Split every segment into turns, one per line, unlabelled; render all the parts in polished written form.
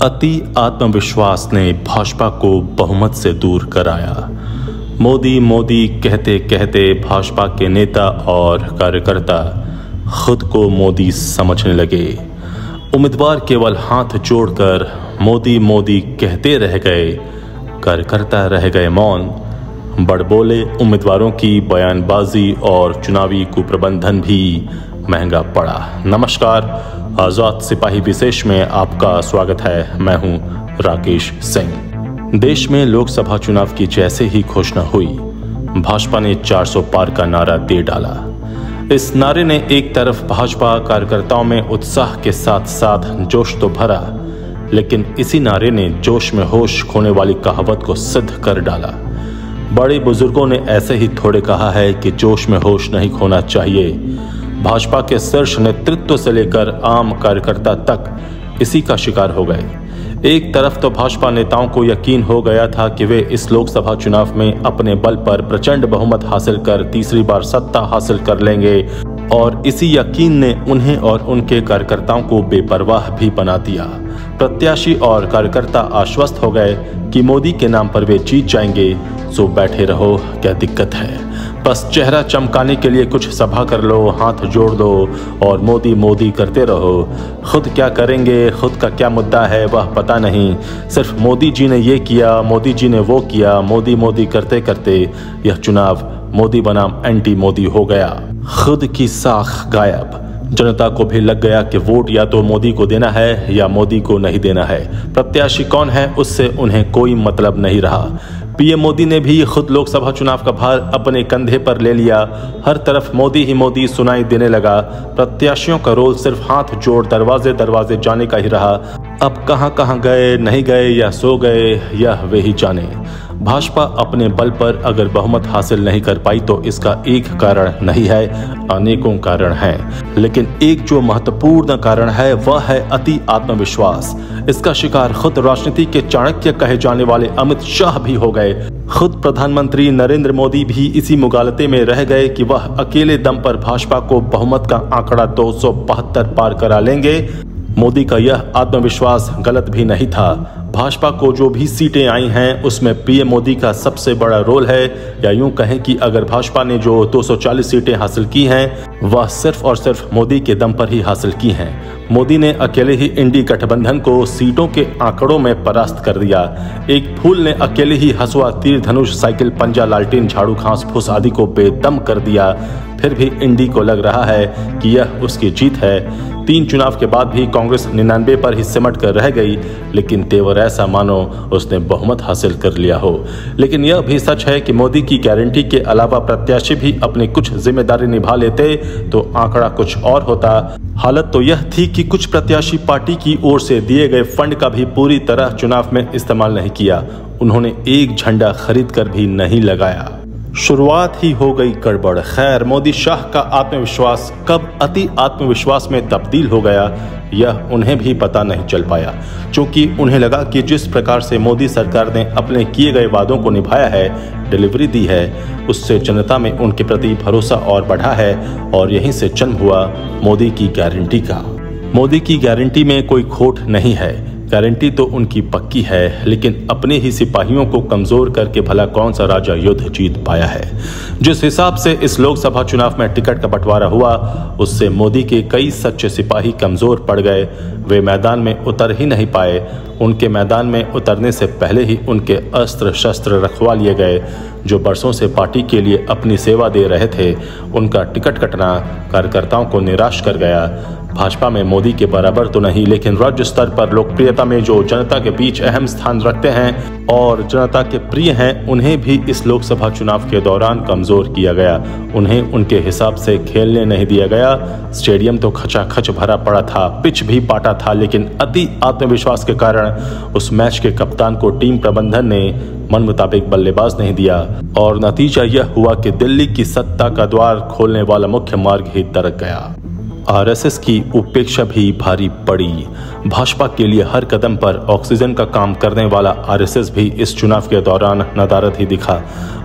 अति आत्मविश्वास ने भाजपा को बहुमत से दूर कराया। मोदी मोदी कहते कहते भाजपा के नेता और कार्यकर्ता खुद को मोदी समझने लगे। उम्मीदवार केवल हाथ जोड़कर मोदी मोदी कहते रह गए, कार्यकर्ता रह गए मौन। बड़बोले उम्मीदवारों की बयानबाजी और चुनावी कुप्रबंधन भी महंगा पड़ा। नमस्कार, आजाद सिपाही विशेष में आपका स्वागत है। मैं हूं राकेश सिंह। देश में लोकसभा चुनाव की जैसे ही घोषणा हुई, भाजपा ने 400 पार का नारा दे डाला। इस नारे ने एक तरफ भाजपा कार्यकर्ताओं में उत्साह के साथ साथ जोश तो भरा, लेकिन इसी नारे ने जोश में होश खोने वाली कहावत को सिद्ध कर डाला। बड़े बुजुर्गों ने ऐसे ही थोड़े कहा है कि जोश में होश नहीं खोना चाहिए। भाजपा के शीर्ष नेतृत्व से लेकर आम कार्यकर्ता तक इसी का शिकार हो गए। एक तरफ तो भाजपा नेताओं को यकीन हो गया था कि वे इस लोकसभा चुनाव में अपने बल पर प्रचंड बहुमत हासिल कर तीसरी बार सत्ता हासिल कर लेंगे, और इसी यकीन ने उन्हें और उनके कार्यकर्ताओं को बेपरवाह भी बना दिया। प्रत्याशी और कार्यकर्ता आश्वस्त हो गए कि मोदी के नाम पर वे जीत जाएंगे, सो बैठे रहो, क्या दिक्कत है। बस चेहरा चमकाने के लिए कुछ सभा कर लो, हाथ जोड़ दो और मोदी मोदी करते रहो। खुद क्या करेंगे, खुद का क्या मुद्दा है वह पता नहीं। सिर्फ मोदी जी ने ये किया, मोदी जी ने वो किया। मोदी मोदी करते करते यह चुनाव मोदी बनाम एंटी मोदी हो गया। खुद की साख गायब। जनता को भी लग गया कि वोट या तो मोदी को देना है या मोदी को नहीं देना है। प्रत्याशी कौन है उससे उन्हें कोई मतलब नहीं रहा। पीएम मोदी ने भी खुद लोकसभा चुनाव का भार अपने कंधे पर ले लिया। हर तरफ मोदी ही मोदी सुनाई देने लगा। प्रत्याशियों का रोल सिर्फ हाथ जोड़ दरवाजे दरवाजे जाने का ही रहा। अब कहां कहां गए, नहीं गए या सो गए, यह वे ही जाने। भाजपा अपने बल पर अगर बहुमत हासिल नहीं कर पाई तो इसका एक कारण नहीं है, अनेकों कारण हैं। लेकिन एक जो महत्वपूर्ण कारण है वह है अति आत्मविश्वास। इसका शिकार खुद राजनीति के चाणक्य कहे जाने वाले अमित शाह भी हो गए। खुद प्रधानमंत्री नरेंद्र मोदी भी इसी मुगालते में रह गए कि वह अकेले दम पर भाजपा को बहुमत का आंकड़ा 272 पार करा लेंगे। मोदी का यह आत्मविश्वास गलत भी नहीं था। भाजपा को जो भी सीटें आई हैं उसमें पीएम मोदी का सबसे बड़ा रोल है, या यूं कहें कि अगर भाजपा ने जो 240 सीटें हासिल की हैं वह सिर्फ और सिर्फ मोदी के दम पर ही हासिल की हैं। मोदी ने अकेले ही इंडी गठबंधन को सीटों के आंकड़ों में परास्त कर दिया। एक फूल ने अकेले ही हसुआ, तीर धनुष, साइकिल, पंजा, लालटेन, झाड़ू, घास फूस आदि को बेदम कर दिया। फिर भी इंडी को लग रहा है कि यह उसकी जीत है। 3 चुनाव के बाद भी कांग्रेस 99 पर ही सिमट कर रह गई, लेकिन तेवर ऐसा मानो उसने बहुमत हासिल कर लिया हो। लेकिन यह भी सच है कि मोदी की गारंटी के अलावा प्रत्याशी भी अपनी कुछ जिम्मेदारी निभा लेते तो आंकड़ा कुछ और होता। हालत तो यह थी कि कुछ प्रत्याशी पार्टी की ओर से दिए गए फंड का भी पूरी तरह चुनाव में इस्तेमाल नहीं किया। उन्होंने एक झंडा खरीद कर भी नहीं लगाया। शुरुआत ही हो गई गड़बड़। खैर, मोदी शाह का आत्मविश्वास कब अति आत्मविश्वास में तब्दील हो गया यह उन्हें भी पता नहीं चल पाया, क्योंकि उन्हें लगा कि जिस प्रकार से मोदी सरकार ने अपने किए गए वादों को निभाया है, डिलीवरी दी है, उससे जनता में उनके प्रति भरोसा और बढ़ा है। और यहीं से जन्म हुआ मोदी की गारंटी का। मोदी की गारंटी में कोई खोट नहीं है। गारंटी तो उनकी पक्की है, लेकिन अपने ही सिपाहियों को कमजोर करके भला कौन सा राजा युद्ध जीत पाया है। जिस हिसाब से इस लोकसभा चुनाव में टिकट का बंटवारा हुआ, उससे मोदी के कई सच्चे सिपाही कमजोर पड़ गए। वे मैदान में उतर ही नहीं पाए। उनके मैदान में उतरने से पहले ही उनके अस्त्र शस्त्र रखवा लिए गए। जो बरसों से पार्टी के लिए अपनी सेवा दे रहे थे, उनका टिकट कटना कार्यकर्ताओं को निराश कर गया। भाजपा में मोदी के बराबर तो नहीं, लेकिन राज्य स्तर पर लोकप्रियता में जो जनता के बीच अहम स्थान रखते हैं और जनता के प्रिय हैं, उन्हें भी इस लोकसभा चुनाव के दौरान कमजोर किया गया। उन्हें उनके हिसाब से खेलने नहीं दिया गया। स्टेडियम तो खचाखच भरा पड़ा था, पिच भी पाटा था, लेकिन अति आत्मविश्वास के कारण उस मैच के कप्तान को टीम प्रबंधन ने मन मुताबिक बल्लेबाज नहीं दिया, और नतीजा यह हुआ कि दिल्ली की सत्ता का द्वार खोलने वाला मुख्य मार्ग ही तरक गया। आरएसएस की उपेक्षा भी भारी पड़ी। भाजपा के लिए हर कदम पर ऑक्सीजन का काम करने वाला आरएसएस भी इस चुनाव के दौरान नदारद ही दिखा।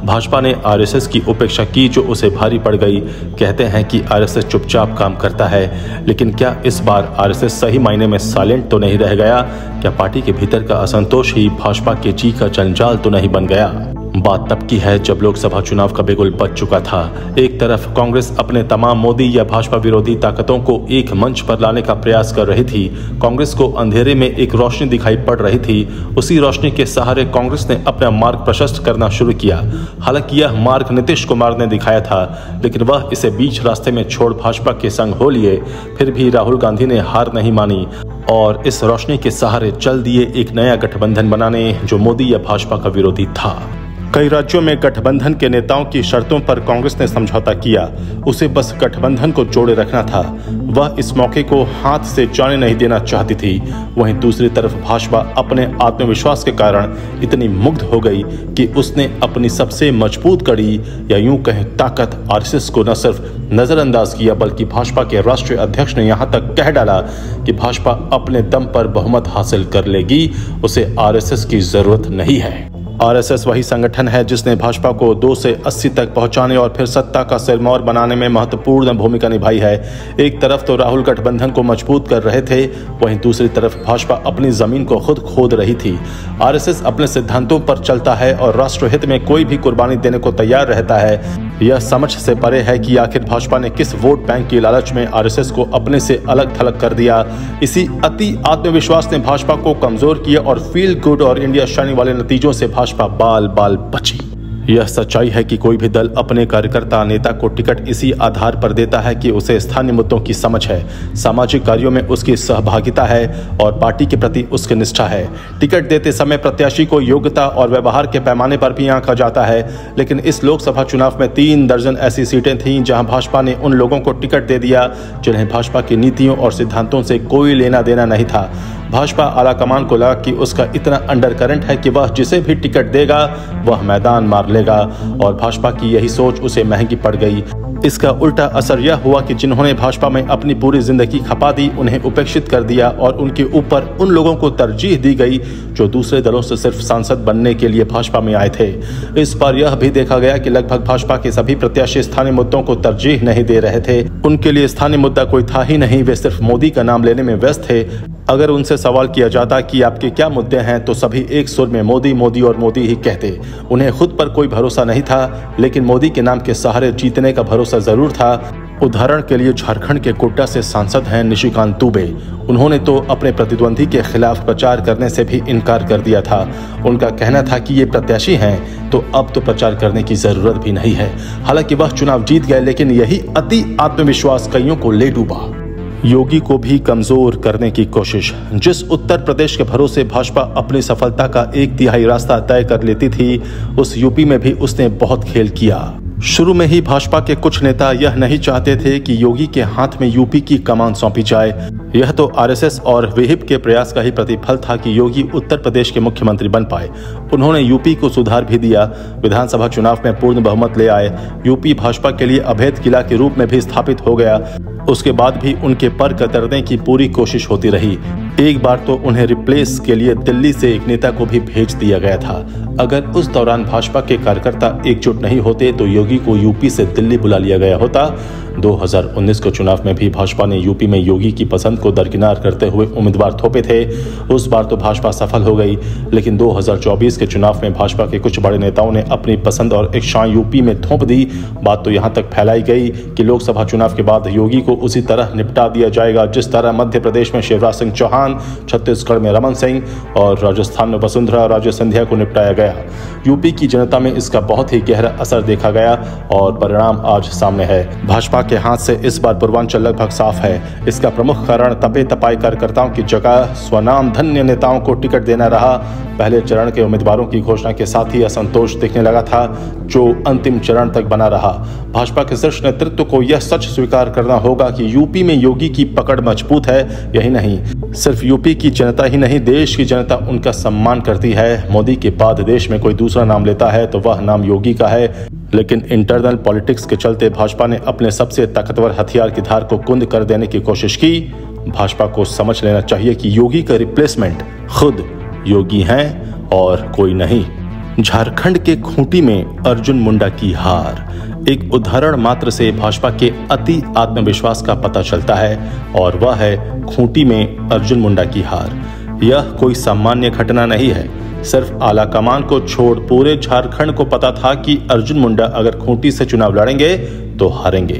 भाजपा ने आरएसएस की उपेक्षा की जो उसे भारी पड़ गई। कहते हैं कि आरएसएस चुपचाप काम करता है, लेकिन क्या इस बार आरएसएस सही मायने में साइलेंट तो नहीं रह गया? क्या पार्टी के भीतर का असंतोष ही भाजपा के चीख का जंजाल तो नहीं बन गया? बात तब की है जब लोकसभा चुनाव का बिगुल बज चुका था। एक तरफ कांग्रेस अपने तमाम मोदी या भाजपा विरोधी ताकतों को एक मंच पर लाने का प्रयास कर रही थी। कांग्रेस को अंधेरे में एक रोशनी दिखाई पड़ रही थी। उसी रोशनी के सहारे कांग्रेस ने अपना मार्ग प्रशस्त करना शुरू किया। हालांकि यह मार्ग नीतीश कुमार ने दिखाया था, लेकिन वह इसे बीच रास्ते में छोड़ भाजपा के संग हो लिए। फिर भी राहुल गांधी ने हार नहीं मानी और इस रोशनी के सहारे चल दिए एक नया गठबंधन बनाने जो मोदी या भाजपा का विरोधी था। कई राज्यों में गठबंधन के नेताओं की शर्तों पर कांग्रेस ने समझौता किया। उसे बस गठबंधन को जोड़े रखना था। वह इस मौके को हाथ से जाने नहीं देना चाहती थी। वहीं दूसरी तरफ भाजपा अपने आत्मविश्वास के कारण इतनी मुग्ध हो गई कि उसने अपनी सबसे मजबूत कड़ी या यूं कहें ताकत आरएसएस को न सिर्फ नजरअंदाज किया, बल्कि भाजपा के राष्ट्रीय अध्यक्ष ने यहां तक कह डाला कि भाजपा अपने दम पर बहुमत हासिल कर लेगी, उसे आरएसएस की जरूरत नहीं है। आरएसएस वही संगठन है जिसने भाजपा को 2 से 80 तक पहुंचाने और फिर सत्ता का सिरमौर बनाने में महत्वपूर्ण भूमिका निभाई है। एक तरफ तो राहुल गठबंधन को मजबूत कर रहे थे, वहीं दूसरी तरफ भाजपा अपनी जमीन को खुद खोद रही थी। आरएसएस अपने सिद्धांतों पर चलता है और राष्ट्रहित में कोई भी कुर्बानी देने को तैयार रहता है। यह समझ से परे है कि आखिर भाजपा ने किस वोट बैंक की लालच में आरएसएस को अपने से अलग थलग कर दिया। इसी अति आत्मविश्वास ने भाजपा को कमजोर किया और फील गुड और इंडिया शाइनिंग वाले नतीजों से भाजपा बाल बाल बची। यह सच्चाई है कि कोई भी दल अपने कार्यकर्ता नेता को टिकट इसी आधार पर देता है कि उसे स्थानीय मुद्दों की समझ है, सामाजिक कार्यों में उसकी सहभागिता है और पार्टी के प्रति उसकी निष्ठा है। टिकट देते समय प्रत्याशी को योग्यता और व्यवहार के पैमाने पर भी आंका जाता है। लेकिन इस लोकसभा चुनाव में 3 दर्जन ऐसी सीटें थीं जहां भाजपा ने उन लोगों को टिकट दे दिया जिन्हें भाजपा की नीतियों और सिद्धांतों से कोई लेना देना नहीं था। भाजपा आलाकमान को लगा कि उसका इतना अंडरकरंट है कि वह जिसे भी टिकट देगा वह मैदान मार लेगा, और भाजपा की यही सोच उसे महंगी पड़ गई। इसका उल्टा असर यह हुआ कि जिन्होंने भाजपा में अपनी पूरी जिंदगी खपा दी उन्हें उपेक्षित कर दिया और उनके ऊपर उन लोगों को तरजीह दी गई जो दूसरे दलों से सिर्फ सांसद बनने के लिए भाजपा में आए थे। इस बार यह भी देखा गया कि लगभग भाजपा के सभी प्रत्याशी स्थानीय मुद्दों को तरजीह नहीं दे रहे थे। उनके लिए स्थानीय मुद्दा कोई था ही नहीं, वे सिर्फ मोदी का नाम लेने में व्यस्त थे। अगर उनसे सवाल किया जाता कि आपके क्या मुद्दे हैं तो सभी एक सुर में मोदी मोदी और मोदी ही कहते। उन्हें खुद पर कोई भरोसा नहीं था, लेकिन मोदी के नाम के सहारे जीतने का भरोसा जरूर था। उदाहरण के लिए झारखंड के कोटा से सांसद हैं निशिकांत दुबे। उन्होंने तो अपने प्रतिद्वंदी के खिलाफ प्रचार करने से भी इनकार कर दिया था। उनका कहना था कि ये प्रत्याशी हैं तो अब तो प्रचार करने की जरूरत भी नहीं है। हालांकि वह चुनाव जीत गए, लेकिन यही अति आत्मविश्वास कईयों को ले डूबा। योगी को भी कमजोर करने की कोशिश। जिस उत्तर प्रदेश के भरोसे भाजपा अपनी सफलता का 1/3 रास्ता तय कर लेती थी, उस यूपी में भी उसने बहुत खेल किया। शुरू में ही भाजपा के कुछ नेता यह नहीं चाहते थे कि योगी के हाथ में यूपी की कमान सौंपी जाए। यह तो आरएसएस और विहिप के प्रयास का ही प्रतिफल था कि योगी उत्तर प्रदेश के मुख्यमंत्री बन पाए। उन्होंने यूपी को सुधार भी दिया, विधानसभा चुनाव में पूर्ण बहुमत ले आए। यूपी भाजपा के लिए अभेद किला के रूप में भी स्थापित हो गया। उसके बाद भी उनके पर कतरने की पूरी कोशिश होती रही। एक बार तो उन्हें रिप्लेस के लिए दिल्ली से एक नेता को भी भेज दिया गया था। अगर उस दौरान भाजपा के कार्यकर्ता एकजुट नहीं होते तो योगी को यूपी से दिल्ली बुला लिया गया होता। 2019 के चुनाव में भी भाजपा ने यूपी में योगी की पसंद को दरकिनार करते हुए उम्मीदवार थोपे थे। उस बार तो भाजपा सफल हो गई, लेकिन 2024 के चुनाव में भाजपा के कुछ बड़े नेताओं ने अपनी पसंद और इच्छाएं यूपी में थोप दी। बात तो यहां तक फैलाई गई कि लोकसभा चुनाव के बाद योगी को उसी तरह निपटा दिया जाएगा जिस तरह मध्य प्रदेश में शिवराज सिंह चौहान, छत्तीसगढ़ में रमन सिंह और राजस्थान में वसुंधरा राजे सिंधिया को निपटाया गया। यूपी की जनता में इसका बहुत ही गहरा असर देखा गया और परिणाम आज सामने है। भाजपा के हाथ से इस बार पूर्वांचल लगभग साफ है। इसका प्रमुख कारण तपे तपाए कार्यकर्ताओं की जगह स्वनाम धन्य नेताओं को टिकट देना रहा। पहले चरण के उम्मीदवारों की घोषणा के साथ ही असंतोष दिखने लगा था, जो अंतिम चरण तक बना रहा। भाजपा के शीर्ष नेतृत्व को यह सच स्वीकार करना होगा कि यूपी में योगी की पकड़ मजबूत है। यही नहीं, सिर्फ यूपी की जनता ही नहीं, देश की जनता उनका सम्मान करती है। मोदी के बाद देश में कोई दूसरा नाम लेता है तो वह नाम योगी का है। लेकिन इंटरनल पॉलिटिक्स के चलते भाजपा ने अपने सबसे ताकतवर हथियार की धार को कुंद कर देने की कोशिश की। भाजपा को समझ लेना चाहिए कि योगी का रिप्लेसमेंट खुद योगी हैं और कोई नहीं। झारखंड के खूंटी में अर्जुन मुंडा की हार एक उदाहरण मात्र से भाजपा के अति आत्मविश्वास का पता चलता है, और वह है खूंटी में अर्जुन मुंडा की हार। यह कोई सामान्य घटना नहीं है। सिर्फ आलाकमान को छोड़ पूरे झारखंड को पता था कि अर्जुन मुंडा अगर खूंटी से चुनाव लड़ेंगे तो हारेंगे।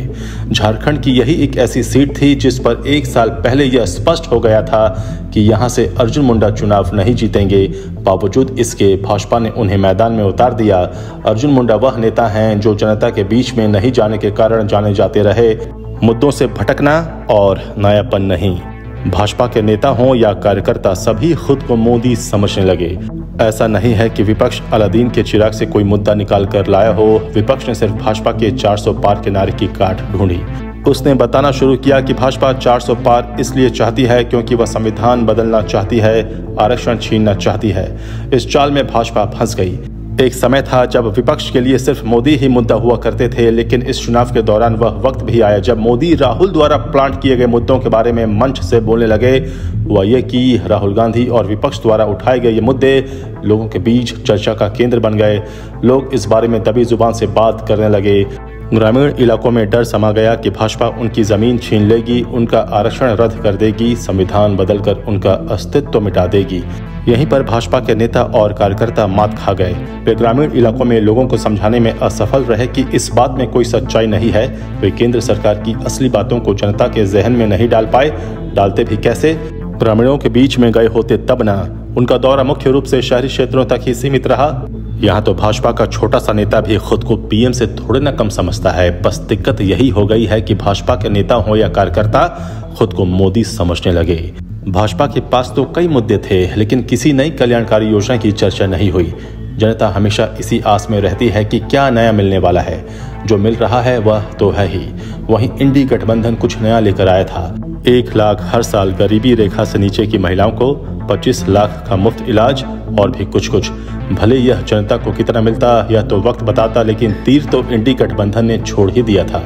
झारखंड की यही एक ऐसी सीट थी जिस पर 1 साल पहले यह स्पष्ट हो गया था कि यहां से अर्जुन मुंडा चुनाव नहीं जीतेंगे। बावजूद इसके भाजपा ने उन्हें मैदान में उतार दिया। अर्जुन मुंडा वह नेता हैं जो जनता के बीच में नहीं जाने के कारण जाने जाते रहे। मुद्दों से भटकना और नयापन नहीं। भाजपा के नेता हों या कार्यकर्ता सभी खुद को मोदी समझने लगे। ऐसा नहीं है कि विपक्ष अलादीन के चिराग से कोई मुद्दा निकाल कर लाया हो। विपक्ष ने सिर्फ भाजपा के 400 पार के नारे की काट ढूंढी। उसने बताना शुरू किया कि भाजपा 400 पार इसलिए चाहती है क्योंकि वह संविधान बदलना चाहती है, आरक्षण छीनना चाहती है। इस चाल में भाजपा फंस गई। एक समय था जब विपक्ष के लिए सिर्फ मोदी ही मुद्दा हुआ करते थे, लेकिन इस चुनाव के दौरान वह वक्त भी आया जब मोदी राहुल द्वारा प्लांट किए गए मुद्दों के बारे में मंच से बोलने लगे। वह ये कि राहुल गांधी और विपक्ष द्वारा उठाए गए ये मुद्दे लोगों के बीच चर्चा का केंद्र बन गए। लोग इस बारे में दबी जुबान से बात करने लगे। ग्रामीण इलाकों में डर समा गया कि भाजपा उनकी जमीन छीन लेगी, उनका आरक्षण रद्द कर देगी, संविधान बदलकर उनका अस्तित्व मिटा देगी। यहीं पर भाजपा के नेता और कार्यकर्ता मात खा गए। वे ग्रामीण इलाकों में लोगों को समझाने में असफल रहे कि इस बात में कोई सच्चाई नहीं है। वे केंद्र सरकार की असली बातों को जनता के जहन में नहीं डाल पाए। डालते भी कैसे? ग्रामीणों के बीच में गए होते तब ना। उनका दौरा मुख्य रूप से शहरी क्षेत्रों तक ही सीमित रहा। यहाँ तो भाजपा का छोटा सा नेता भी खुद को पीएम से थोड़े ना कम समझता है। बस दिक्कत यही हो गई है कि भाजपा के नेता हो या कार्यकर्ता खुद को मोदी समझने लगे। भाजपा के पास तो कई मुद्दे थे, लेकिन किसी नई कल्याणकारी योजना की चर्चा नहीं हुई। जनता हमेशा इसी आस में रहती है कि क्या नया मिलने वाला है। जो मिल रहा है वह तो है ही। वहीं इंडी गठबंधन कुछ नया लेकर आया था। 1 लाख हर साल गरीबी रेखा से नीचे की महिलाओं को, 25 लाख का मुफ्त इलाज और भी कुछ कुछ। भले यह जनता को कितना मिलता यह तो वक्त बताता, लेकिन तीर तो इंडी गठबंधन ने छोड़ ही दिया था।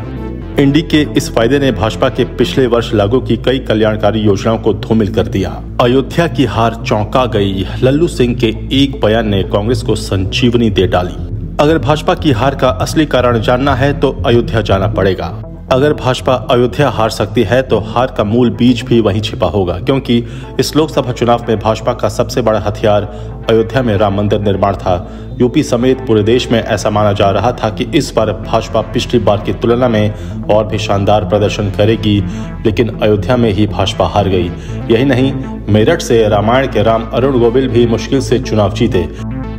इंडी के इस फायदे ने भाजपा के पिछले वर्ष लागू की कई कल्याणकारी योजनाओं को धूमिल कर दिया। अयोध्या की हार चौंका गई। लल्लू सिंह के एक बयान ने कांग्रेस को संजीवनी दे डाली। अगर भाजपा की हार का असली कारण जानना है तो अयोध्या जाना पड़ेगा। अगर भाजपा अयोध्या हार सकती है तो हार का मूल बीज भी वहीं छिपा होगा, क्योंकि इस लोकसभा चुनाव में भाजपा का सबसे बड़ा हथियार अयोध्या में राम मंदिर निर्माण था। यूपी समेत पूरे देश में ऐसा माना जा रहा था कि इस बार भाजपा पिछली बार की तुलना में और भी शानदार प्रदर्शन करेगी, लेकिन अयोध्या में ही भाजपा हार गई। यही नहीं, मेरठ से रामायण के राम अरुण गोविल भी मुश्किल से चुनाव जीते।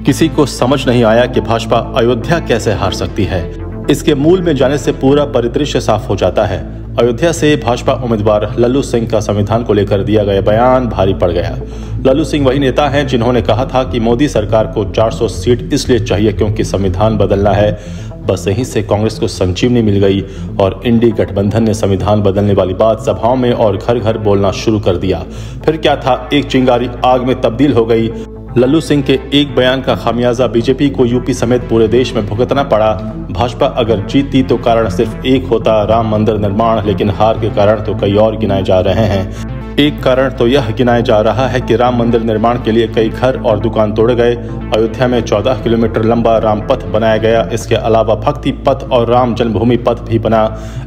किसी को समझ नहीं आया कि भाजपा अयोध्या कैसे हार सकती है। इसके मूल में जाने से पूरा परिदृश्य साफ हो जाता है। अयोध्या से भाजपा उम्मीदवार लल्लू सिंह का संविधान को लेकर दिया गया बयान भारी पड़ गया। लल्लू सिंह वही नेता हैं जिन्होंने कहा था कि मोदी सरकार को 400 सीट इसलिए चाहिए क्योंकि संविधान बदलना है। बस यहीं से कांग्रेस को संजीवनी मिल गई और इंडी गठबंधन ने संविधान बदलने वाली बात सभाओं में और घर घर बोलना शुरू कर दिया। फिर क्या था, एक चिंगारी आग में तब्दील हो गई। लल्लू सिंह के एक बयान का खामियाजा बीजेपी को यूपी समेत पूरे देश में भुगतना पड़ा। भाजपा अगर जीतती तो कारण सिर्फ एक होता, राम मंदिर निर्माण, लेकिन हार के कारण तो कई और गिनाए जा रहे हैं। एक कारण तो यह गिनाया जा रहा है कि राम मंदिर निर्माण के लिए कई घर और दुकान तोड़े गए। अयोध्या में 14 किलोमीटर लंबा राम पथ बनाया गया। इसके अलावा भक्ति पथ और राम जन्मभूमि पथ भी बना।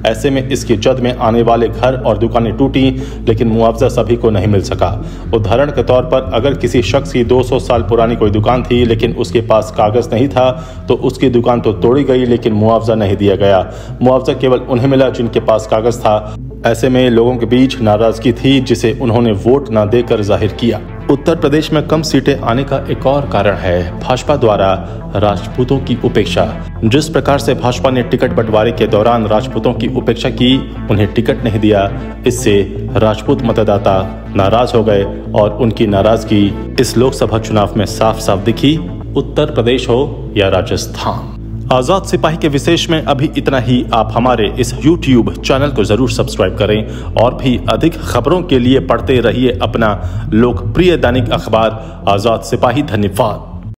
ऐसे में इसकी जद में आने वाले घर और दुकानें टूटी, लेकिन मुआवजा सभी को नहीं मिल सका। उदाहरण के तौर पर अगर किसी शख्स की 200 साल पुरानी कोई दुकान थी, लेकिन उसके पास कागज नहीं था, तो उसकी दुकान तो तोड़ी गई, लेकिन मुआवजा नहीं दिया गया। मुआवजा केवल उन्हें मिला जिनके पास कागज था। ऐसे में लोगों के बीच नाराजगी थी, जिसे उन्होंने वोट न देकर जाहिर किया। उत्तर प्रदेश में कम सीटें आने का एक और कारण है भाजपा द्वारा राजपूतों की उपेक्षा। जिस प्रकार से भाजपा ने टिकट बंटवारे के दौरान राजपूतों की उपेक्षा की, उन्हें टिकट नहीं दिया, इससे राजपूत मतदाता नाराज हो गए और उनकी नाराजगी इस लोकसभा चुनाव में साफ साफ दिखी। उत्तर प्रदेश हो या राजस्थान। आजाद सिपाही के विशेष में अभी इतना ही। आप हमारे इस YouTube चैनल को जरूर सब्सक्राइब करें और भी अधिक खबरों के लिए पढ़ते रहिए अपना लोकप्रिय दैनिक अखबार आजाद सिपाही। धन्यवाद।